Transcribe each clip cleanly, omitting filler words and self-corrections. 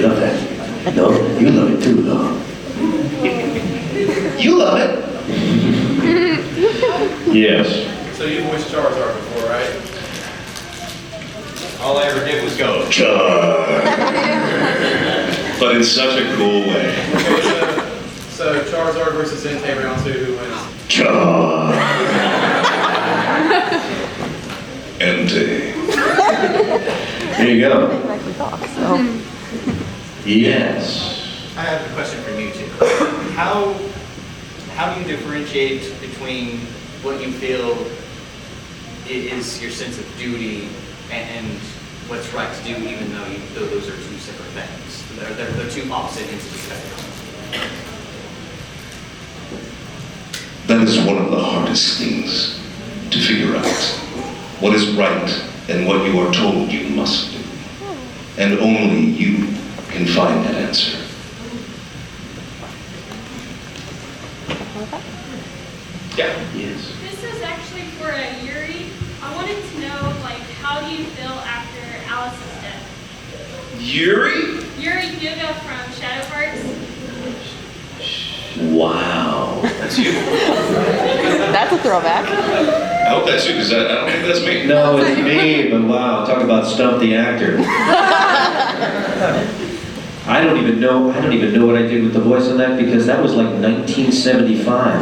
love that. No, you love it too, though. You love it. Yes. So you voiced Charizard before, right? All I ever did was go, Char. But in such a cool way. Okay, so Charizard versus Entei round 2, who wins? Char. Empty. There you go. Yes. I have a question for you two. How do you differentiate between what you feel is your sense of duty and what's right to do, even though those are two separate things? They're two opposite ends of the spectrum. That is one of the hardest things to figure out. What is right and what you are told you must do. And only you can find that answer. Yeah. Yes. This is actually for Yuri. I wanted to know, like, how do you feel after Alice's death? Yuri? Yuri Yuga from Shadow Hearts. Wow. That's you. That's a throwback. I hope that's you, because I don't think that's me. No, it's me, but wow, talk about stump the actor. I don't even know what I did with the voice on that, because that was like 1975.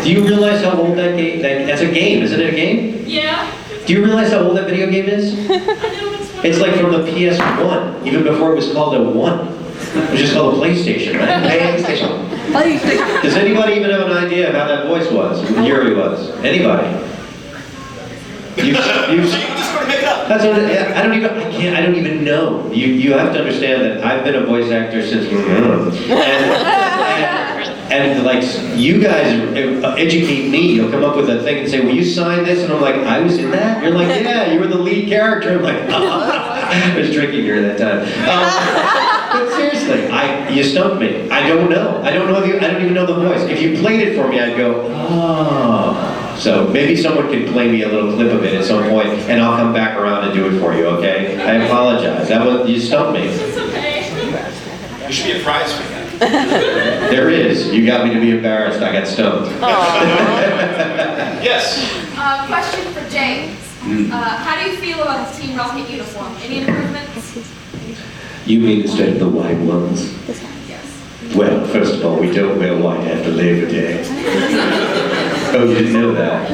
Do you realize how old that game, that's a game, isn't it a game? Yeah. Do you realize how old that video game is? I know it's one. It's like from the PS1, even before it was called a 1. It was just called a PlayStation, right? PlayStation. Does anybody even have an idea of how that voice was, who Yuri was? Anybody? You So you just go to make it up. That's what, yeah, I don't even know. You have to understand that I've been a voice actor since, and like, you guys educate me. You'll come up with a thing and say, will you sign this? And I'm like, I was in that? You're like, yeah, you were the lead character. I'm like, I was drinking during that time. But seriously, you stumped me. I don't know. I don't even know the voice. If you played it for me, I'd go, oh. So maybe someone can play me a little clip of it at some point, and I'll come back around and do it for you, okay? I apologize. You stumped me. It's okay. There should be a prize for that. There is. You got me to be embarrassed. I got stumped. Yes. Question for James. How do you feel about the Team Rocket uniform? Any improvements? You mean instead of the white ones? Yes. Well, first of all, we don't wear white after Labor Day. Oh, you didn't know that?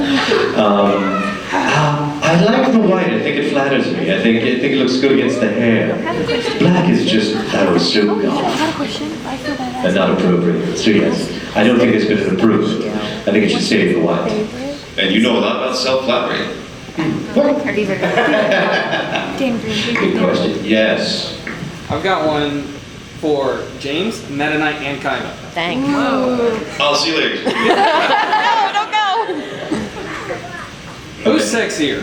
I like the white. I think it flatters me. I think it looks good against the hair. Black is just, so golf. And not appropriate. So yes, I don't think it's good an improvement. I think it should stay the white. And you know a lot about self-flattery. Good question. Yes. I've got one for James, Meta Knight, and Kaiba. Thanks. I'll see you later. No, don't go. Who's sexier?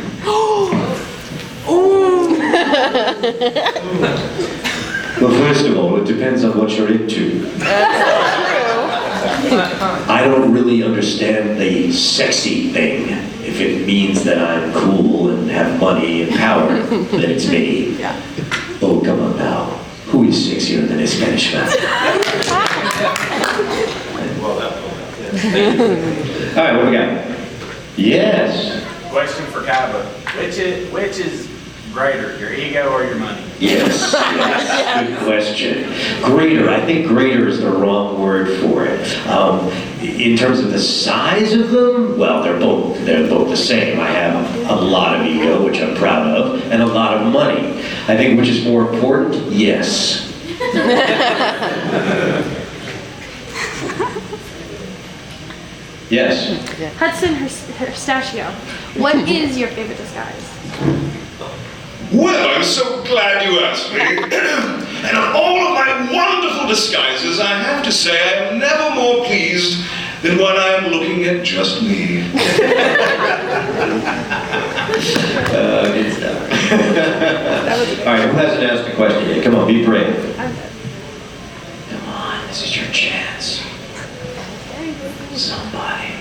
Well, first of all, it depends on what you're into. I don't really understand the sexy thing. If it means that I'm cool and have money and power, then it's me. Oh, come on now. Who is sexier than a Spanish man? All right, what do we got? Yes. Question for Kaiba. Which is greater, your ego or your money? Yes, good question. Greater, I think greater is the wrong word for it. In terms of the size of them, well, they're both the same. I have a lot of ego, which I'm proud of, and a lot of money. I think which is more important? Yes. Yes. Hudson Pistachio. What is your favorite disguise? Well, I'm so glad you asked me. And of all of my wonderful disguises, I have to say I am never more pleased than when I am looking at just me. Good stuff. All right, who hasn't asked a question yet? Come on, be brave. Come on, this is your chance. Somebody.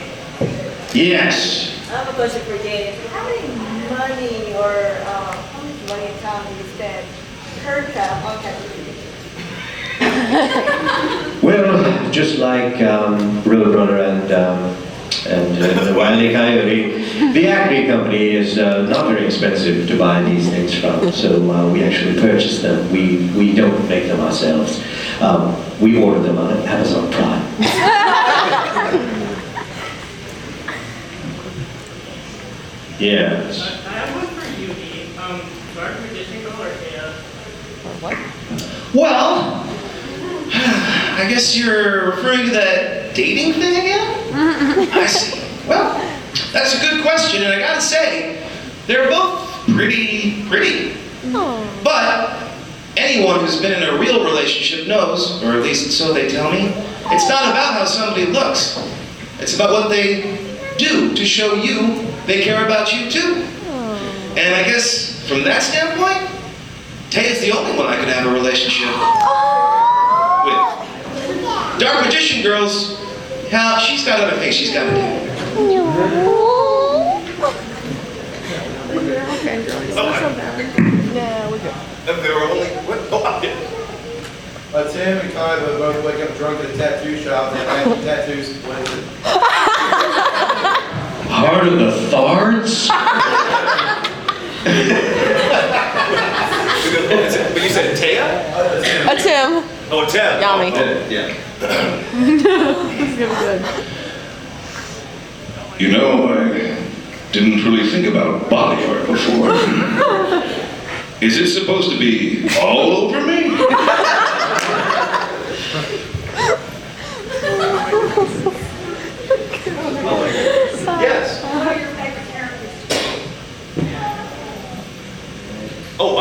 Yes. I have a question for James. How many money or how much money and talent instead. Okay. Well, just like Roadrunner and the Wile E. Coyote, the Acme Company is not very expensive to buy these things from, so we actually purchase them. We don't make them ourselves. We order them on Amazon Prime. Yes. I have one for you, Eve. Dark Magician Girl or Chaos? What? Well, I guess you're referring to that dating thing again? I see. Well, that's a good question, and I gotta say, they're both pretty. But anyone who's been in a real relationship knows, or at least so they tell me, it's not about how somebody looks. It's about what they do to show you they care about you too. And I guess from that standpoint, Taya's the only one I could have a relationship with. Dark Magician Girls, yeah, she's got other things she's got to do. Okay, girl. It's Oh, not so bad. No, we're good. There were only, what? Oh, yeah. Tim and Kai would both wake up drunk at a tattoo shop and have tattoos. What is it? Heart of the Thards? But you said Taya? A Tim. Oh, Tim. Yummy. Yeah. It's gonna be good. You know, I didn't really think about body art before. Is it supposed to be all over me? Yes. What are your favorite characters? Oh,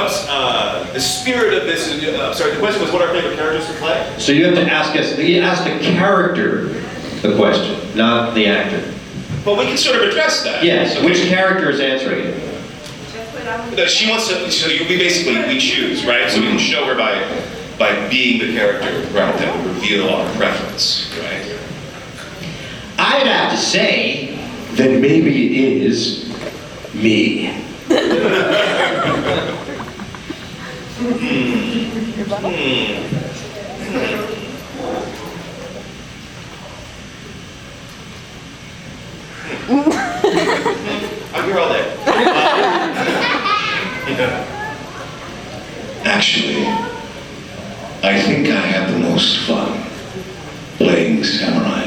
the spirit of this is, sorry, the question was what our favorite characters to play? So you have to ask us, you ask the character the question, not the actor. But we can sort of address that. Yes, which character is answering it? She wants to, so we choose, right? So we can show her by being the character, right? That would reveal our preference, right? I'd have to say that maybe it is me. I'm here all day. Actually, I think I had the most fun playing Samurai.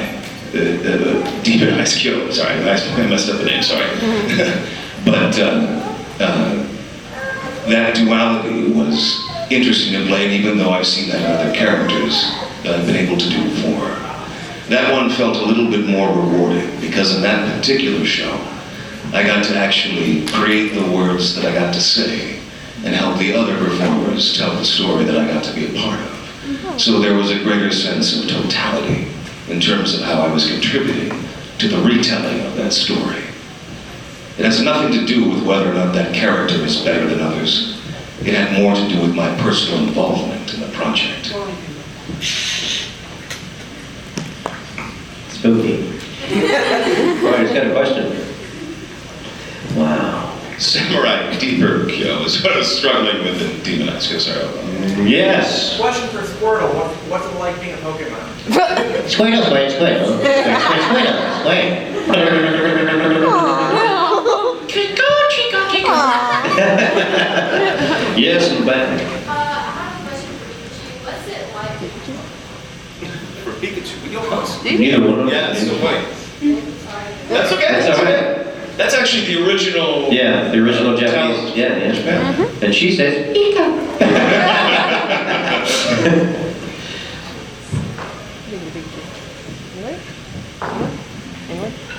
Demon Ice Kyo, sorry, I messed up the name, sorry. But that duality was interesting to play, and even though I've seen that in other characters that I've been able to do before, that one felt a little bit more rewarding, because in that particular show, I got to actually create the words that I got to say, and help the other performers tell the story that I got to be a part of. So there was a greater sense of totality in terms of how I was contributing to the retelling of that story. It has nothing to do with whether or not that character is better than others. It had more to do with my personal involvement in the project. Spooky. Brian's got a question. Wow. Samurai Deeper Kyo is what I was struggling with in Demon Ice Kyo, sorry. Yes. Question for Squirtle. What's it like being a Pokemon? Squirtle, Squirtle. Yes, and back. I have a question for Pikachu. What's it like? For Pikachu, we go close. Neither one of them. Yeah, it's so funny. That's okay. That's all right. That's actually the original. Yeah, the original Japanese. Yeah, yeah. Japan. And she says, Ika.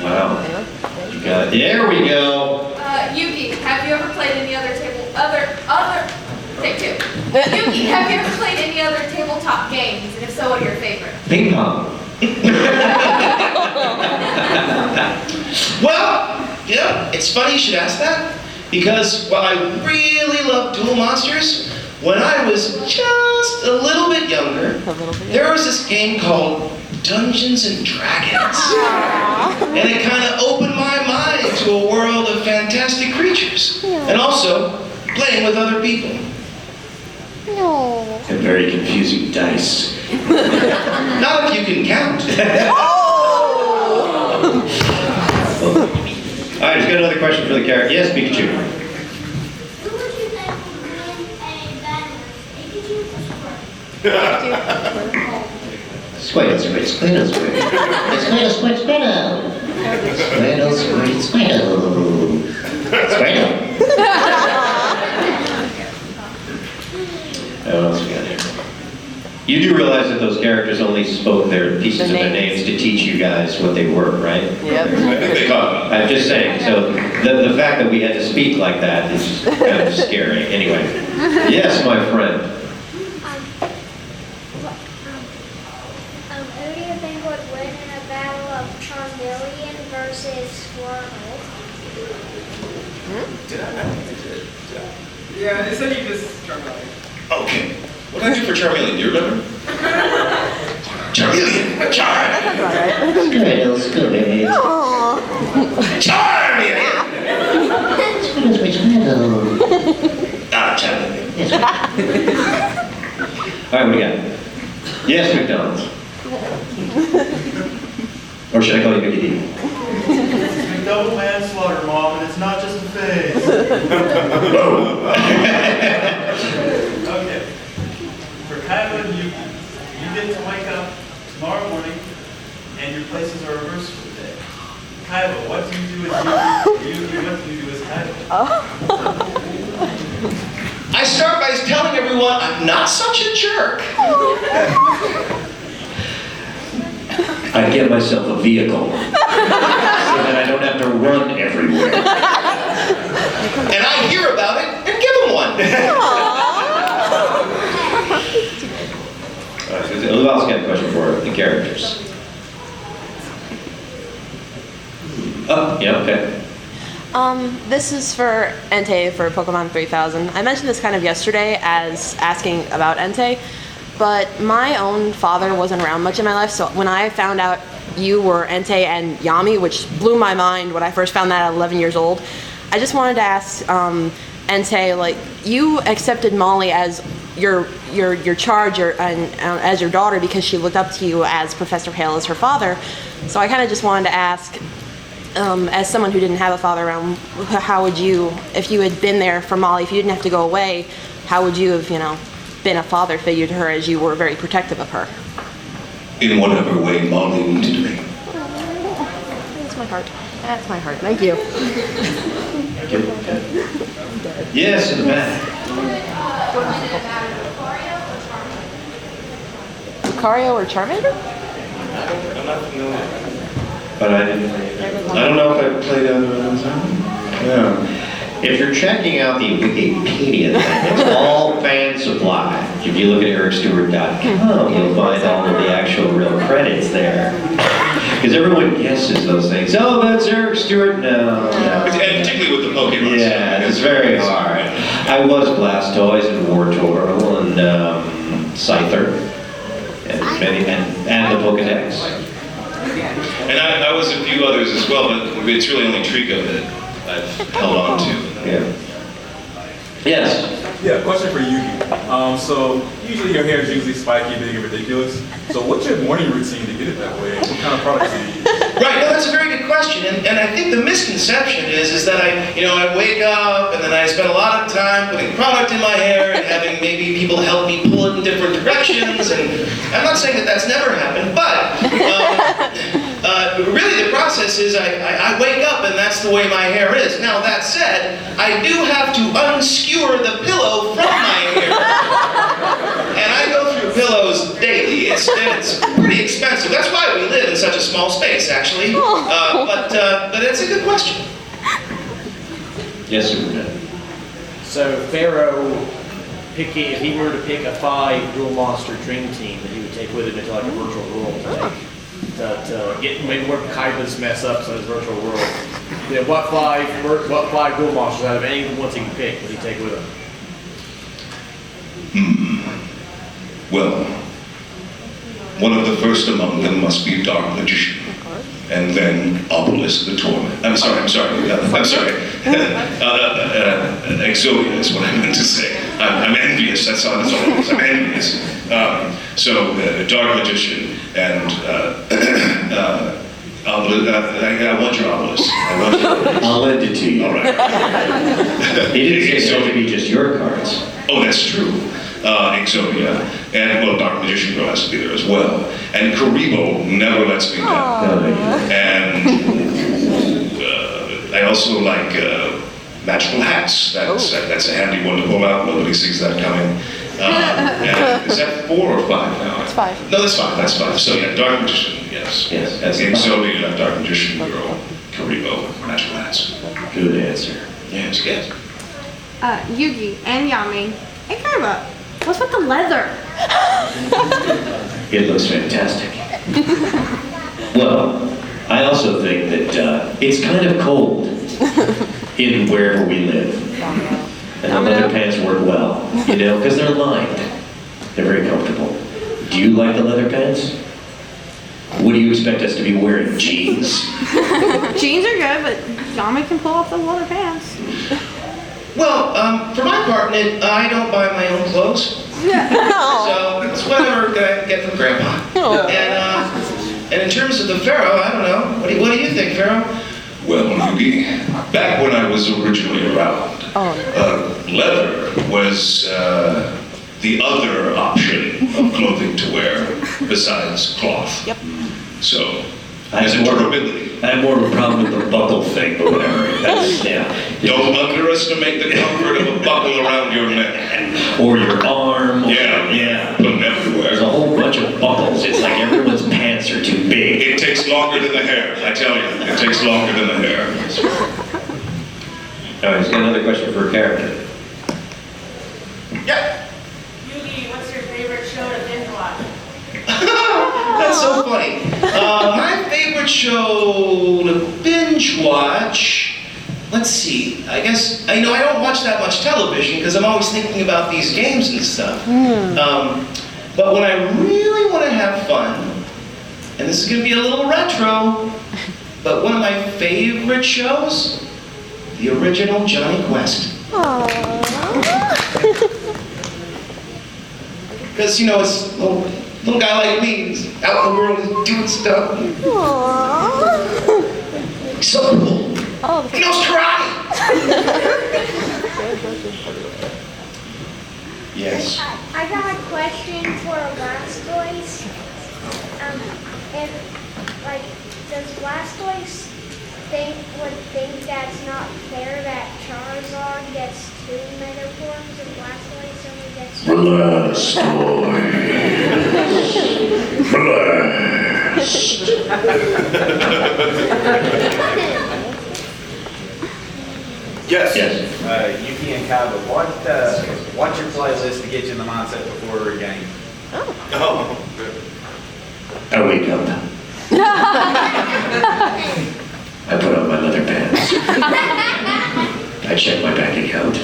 Wow. You got it. There we go. Yuki, have you ever played any other take two. Yuki, have you ever played any other tabletop games? And if so, what are your favorite? Ping pong. Well, you know, it's funny you should ask that, because while I really love Duel Monsters, when I was just a little bit younger, there was this game called Dungeons and Dragons. And it kind of opened my mind to a world of fantastic creatures. And also, playing with other people. No. And very confusing dice. Not if you can count. All right, just got another question for the character. Yes, Pikachu. Who would you think would win a battle? Pikachu or Squirtle? Squirtle, Squirtle, Squirtle, Squirtle. Squirtle, Squirtle, Squirtle. Squirtle, Squirtle, Squirtle. Squirtle. What else we got here? You do realize that those characters only spoke their pieces of their names to teach you guys what they were, right? Yep. I think they caught me. I'm just saying, so the fact that we had to speak like that is kind of scary. Anyway. Yes, my friend. Who do you think would win in a battle of Charmeleon versus Squirtle? Did I? I don't think I did. Yeah, it said you just Charmeleon. Okay. What did I do for Charmeleon? Do you remember? Charmeleon! Squirtle, Squirtle. Charmeleon! Squirtle, Squirtle. Ah, Charmeleon. All right, what do you got? Yes, McDonald's. Or should I call you Mickey D? Double manslaughter, Mom, and it's not just a phase. Okay. For Kaiba and Yuki, you get to wake up tomorrow morning and your places are reversed for the day. Kaiba, what do you do as Yuki? Yuki, what do you do as Kaiba? I start by telling everyone I'm not such a jerk. I'd get myself a vehicle so that I don't have to run everywhere. And I hear about it and give them one. All right, so who else got a question for the characters? Oh, yeah, okay. This is for Entei for Pokemon 3000. I mentioned this kind of yesterday as asking about Entei, but my own father wasn't around much in my life, so when I found out you were Entei and Yami, which blew my mind when I first found that at 11 years old, I just wanted to ask Entei, like, you accepted Molly as your charge and as your daughter because she looked up to you as Professor Hale as her father. So I kind of just wanted to ask, as someone who didn't have a father around, how would you, if you had been there for Molly, if you didn't have to go away, how would you have, been a father figure to her as you were very protective of her? In whatever way Molly needed me. That's my heart. That's my heart. Thank you. Yes, in the back. Lucario or Charmander? I'm not familiar. But I don't know if I played out of No. If you're checking out the Wikipedia thing, it's all fan supply. If you look at ericstewart.com, you'll find all of the actual real credits there. Because everyone guesses those things. Oh, that's Eric Stewart? No. And particularly with the Pokemon. Yeah, it's very hard. I was Blastoise and Wartortle and Scyther and the Pokedex. And I was a few others as well, but it's really only Trico that I've held on to. Yeah. Yes. Yeah, question for Yuki. So usually your hair is usually spiky, big, and ridiculous. So what's your morning routine to get it that way? What kind of products do you use? Right, no, that's a very good question, and I think the misconception is that I wake up and then I spend a lot of time putting product in my hair and having maybe people help me pull it in different directions, and I'm not saying that that's never happened, but really the process is I wake up and that's the way my hair is. Now that said, I do have to unskewer the pillow from my hair, and I go through pillows daily. It's pretty expensive. That's why we live in such a small space, actually. But it's a good question. Yes, Superman. So Pharaoh, if he were to pick a 5 Duel Monster Dream Team that he would take with him into like a virtual world to get maybe work Kaiba's mess up in his virtual world. Yeah, what five Duel Monsters out of any of the ones he could pick would he take with him? Well, one of the first among them must be Dark Magician, and then Obelisk the Torment. I'm sorry. Exodia is what I meant to say. I'm envious. That's all it is. I'm envious. Dark Magician and I want your obelisk. I'll lend it to you. All right. He didn't say it would be just your cards. Oh, that's true. Exodia, and well, Dark Magician Girl has to be there as well. And Karibo never lets me down. And I also like magical hats. That's a handy one to pull out. Nobody sees that coming. And is that 4 or 5 now? It's 5. No, that's 5. That's 5. So yeah, Dark Magician, yes. Yes, that's Exodia, Dark Magician Girl, Karibo, magical hats. Good answer. Yes, yes. Yugi and Yami and Kaiba. What's with the leather? It looks fantastic. Well, I also think that it's kind of cold in wherever we live. And the leather pants work well, because they're lined. They're very comfortable. Do you like the leather pants? What do you expect us to be wearing? Jeans? Jeans are good, but Yami can pull off the leather pants. Well, for my part in it, I don't buy my own clothes. So it's whatever I get from Grandpa. And in terms of the Pharaoh, I don't know. What do you think, Pharaoh? Well, Yugi, back when I was originally around, leather was the other option of clothing to wear besides cloth. Yep. So, as a durability. I have more of a problem with the buckle thing, but whatever. Don't underestimate the comfort of a buckle around your neck. Or your arm. Yeah. Put them everywhere. There's a whole bunch of buckles. It's like everyone's pants are too big. It takes longer than the hair, I tell you. It takes longer than the hair. All right, he's got another question for a character. Yeah. Yugi, what's your favorite show to binge watch? That's so funny. My favorite show to binge watch, let's see, I guess, I don't watch that much television because I'm always thinking about these games and stuff. But when I really want to have fun, and this is going to be a little retro, but one of my favorite shows, the original Johnny Quest. Because, it's a little guy like me, he's out in the world doing stuff. He's so cool. He knows karate. Yes. I got a question for Blastoise. Does Blastoise think that's not fair that Charizard gets 2 Mega Forms and Blastoise only gets 1? Yes. Yuki and Kaiba, what's your playlist to get you in the mindset before a game? Oh, good. I wake up. I put on my leather pants. I check my bank account.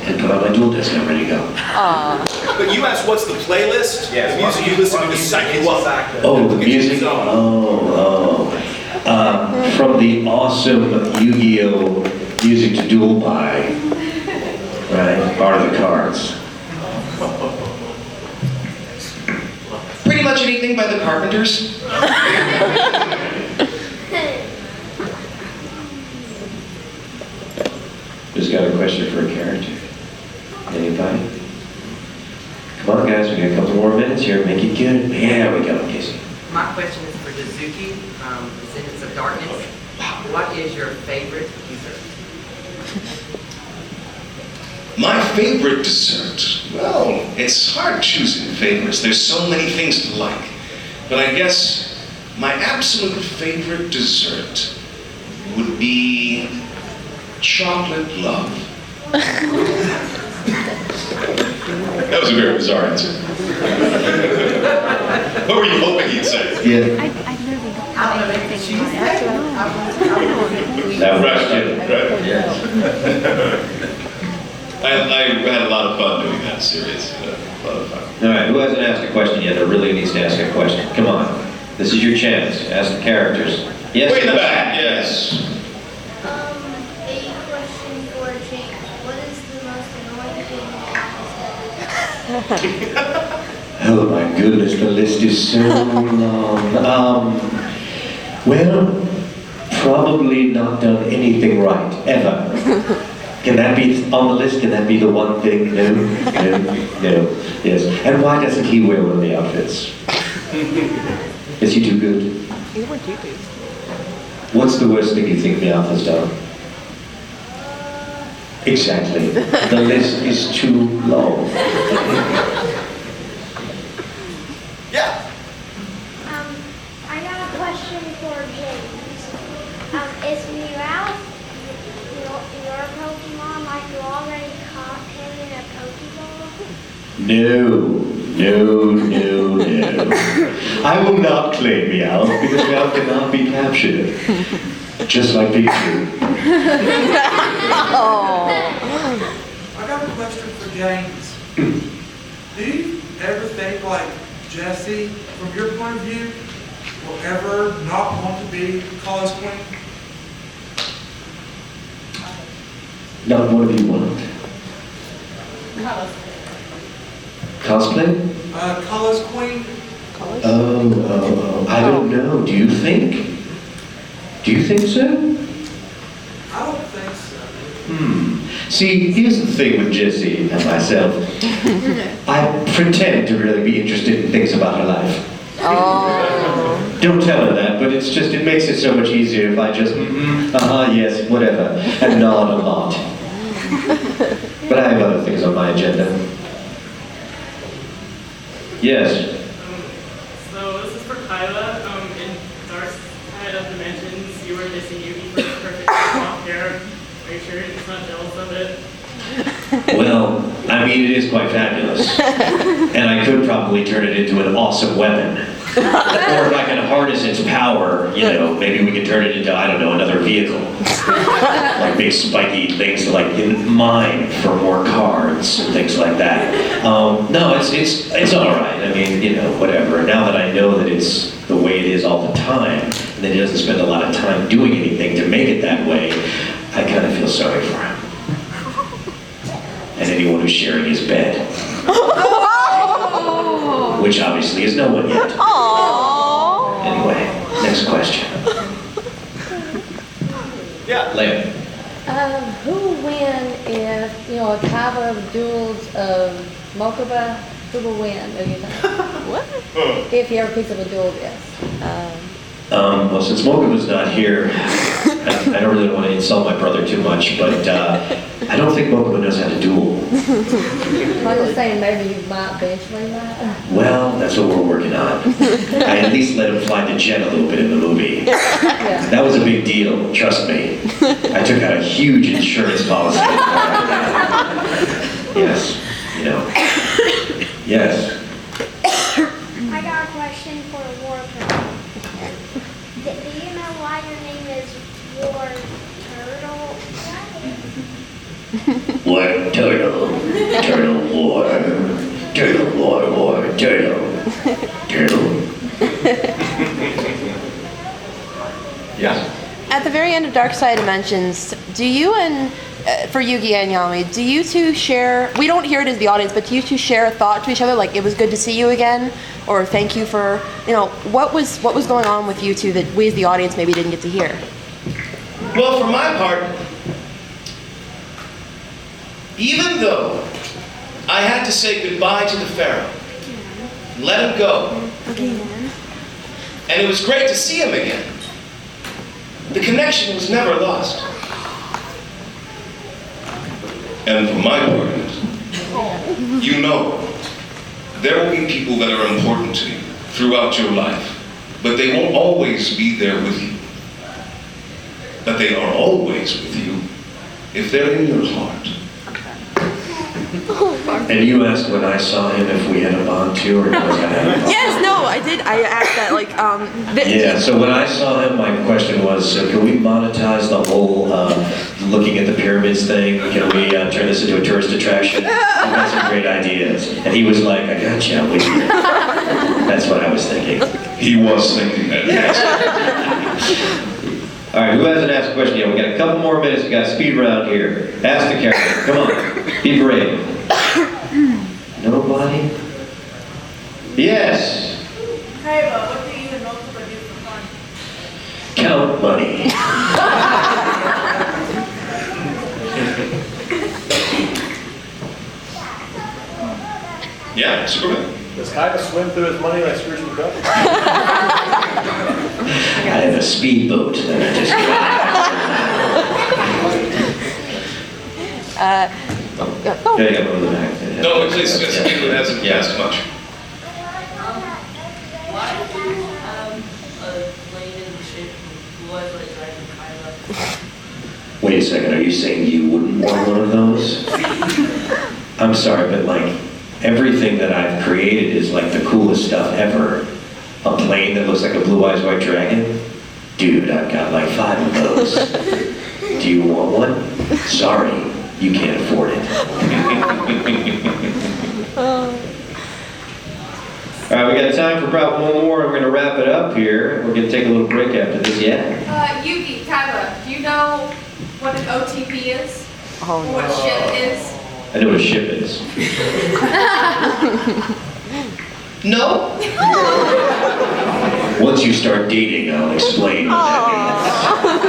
And put on my dual disc and I'm ready to go. But you asked what's the playlist? Yes. The music you listen to psych you up. Oh, the music? From the awesome Yu-Gi-Oh! Music to Duel Buy, right, are the cards. Pretty much anything by the Carpenters. Who's got a question for a character? Anybody? Come on, guys, we got a couple more minutes here. Make it good. Yeah, we got Casey. My question is for Dazuki, Descendants of Darkness. What is your favorite dessert? My favorite dessert? Well, it's hard choosing favorites. There's so many things to like. But I guess my absolute favorite dessert would be chocolate love. That was a very bizarre answer. What were you hoping he'd say? Yeah. I literally don't have anything in my That right. I had a lot of fun doing that series. A lot of fun. All right, who hasn't asked a question yet that really needs to ask a question? Come on. This is your chance. Ask the characters. Yes. Way in the back, yes. Oh my goodness, the list is so long. Well, probably not done anything right, ever. Can that be on the list? Can that be the one thing? No, no, no, yes. And why doesn't he wear one of the outfits? Is he too good? What's the worst thing you think Meowth has done? Exactly. The list is too long. Yeah. I got a question for James. Is Meowth your Pokemon, like you already caught him in a Pokeball? No. I will not claim Meowth because Meowth cannot be captured. Just like Pikachu. I got a question for James. Do you ever think like Jessie, from your point of view, will ever not want to be college queen? Not what do you want? Cosplay? College queen? Oh, I don't know. Do you think? Do you think so? I don't think so. See, here's the thing with Jessie and myself. I pretend to really be interested in things about her life. Don't tell her that, but it's just, it makes it so much easier if I just, yes, whatever, and nod a lot. But I have other things on my agenda. Yes. So this is for Kyla. In Dark Side of Dimensions, you were missing Yugi for his perfect long hair. Are you sure he's not jealous of it? Well, I mean, it is quite fabulous. And I could probably turn it into an awesome weapon. Or if I can harness its power, maybe we can turn it into, I don't know, another vehicle. Like big spiky things to mine for more cards and things like that. No, it's all right. I mean, whatever. Now that I know that it's the way it is all the time, and that he doesn't spend a lot of time doing anything to make it that way, I kind of feel sorry for him. And anyone who's sharing his bed. Which obviously is no one yet. Anyway, next question. Yeah. Leia. Who will win if, a Kaiba duels Mokuba? Who will win, do you think? What? If you ever piece up a duel, yes. Well, since Mokuba's not here, I don't really want to insult my brother too much, but I don't think Mokuba knows how to duel. I'm just saying maybe you might eventually might. Well, that's what we're working on. I at least let him fly the jet a little bit in the movie. Yeah. That was a big deal, trust me. I took out a huge insurance policy. Yes, Yes. I got a question for War Turtle. Do you know why your name is War Turtle? War Turtle. Turtle War. Turtle War. Turtle. Yeah. At the very end of Dark Side Dimensions, do you and, for Yugi and Yami, do you two share, we don't hear it as the audience, but do you two share a thought to each other, like it was good to see you again, or thank you for, what was going on with you two that we as the audience maybe didn't get to hear? Well, for my part, even though I had to say goodbye to the Pharaoh, let him go, and it was great to see him again, the connection was never lost. And for my part, there will be people that are important to you throughout your life, but they won't always be there with you. But they are always with you if they're in your heart. And you asked when I saw him if we had a bond too, or was that? Yes, no, I did. I asked that, Yeah, so when I saw him, my question was, so can we monetize the whole looking at the pyramids thing? Can we turn this into a tourist attraction? I've got some great ideas. And he was like, I got you, I'm with you. That's what I was thinking. He was thinking that. All right, who hasn't asked a question yet? We got a couple more minutes. We got a speed round here. Ask the character. Come on. Be brave. Nobody? Yeah, Superman. Does Kaiba swim through his money like Scrooge McDuck? I have a speedboat that I just got. Yeah, you got one in the back. No, please, it hasn't asked much. Why do you have a blade in the shape of blue eyes like Dragon Kaiba? Wait a second, are you saying you wouldn't want one of those? I'm sorry, but like, everything that I've created is like the coolest stuff ever. A plane that looks like a blue eyes white dragon? Dude, I've got like 5 of those. Do you want one? Sorry, you can't afford it. All right, we got time for about one more. I'm gonna wrap it up here. We're gonna take a little break after this, yeah? Yugi, Kaiba, do you know what an OTP is? Oh, Or what a ship is? I know what a ship is. No. Once you start dating, I'll explain what that means.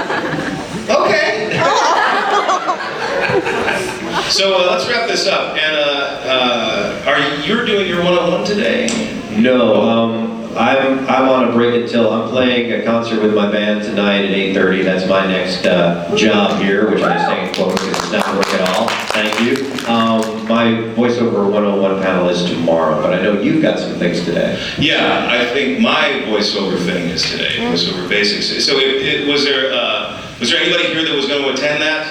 Okay. So let's wrap this up. And you're doing your one-on-one today? No, I'm on a break until I'm playing a concert with my band tonight at 8:30. That's my next job here, which I say in quotes because it's not work at all. Thank you. My voiceover 101 panel is tomorrow, but I know you've got some things today. Yeah, I think my voiceover thing is today. Voiceover basics. So was there anybody here that was going to attend that?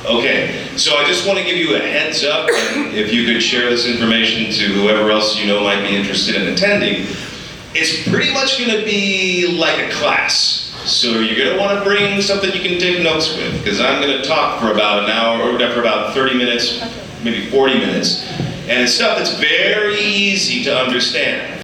Okay, so I just want to give you a heads up, and if you could share this information to whoever else you know might be interested in attending. It's pretty much going to be like a class. So you're going to want to bring something you can take notes with, because I'm going to talk for about an hour, or for about 30 minutes, maybe 40 minutes. And it's stuff that's very easy to understand.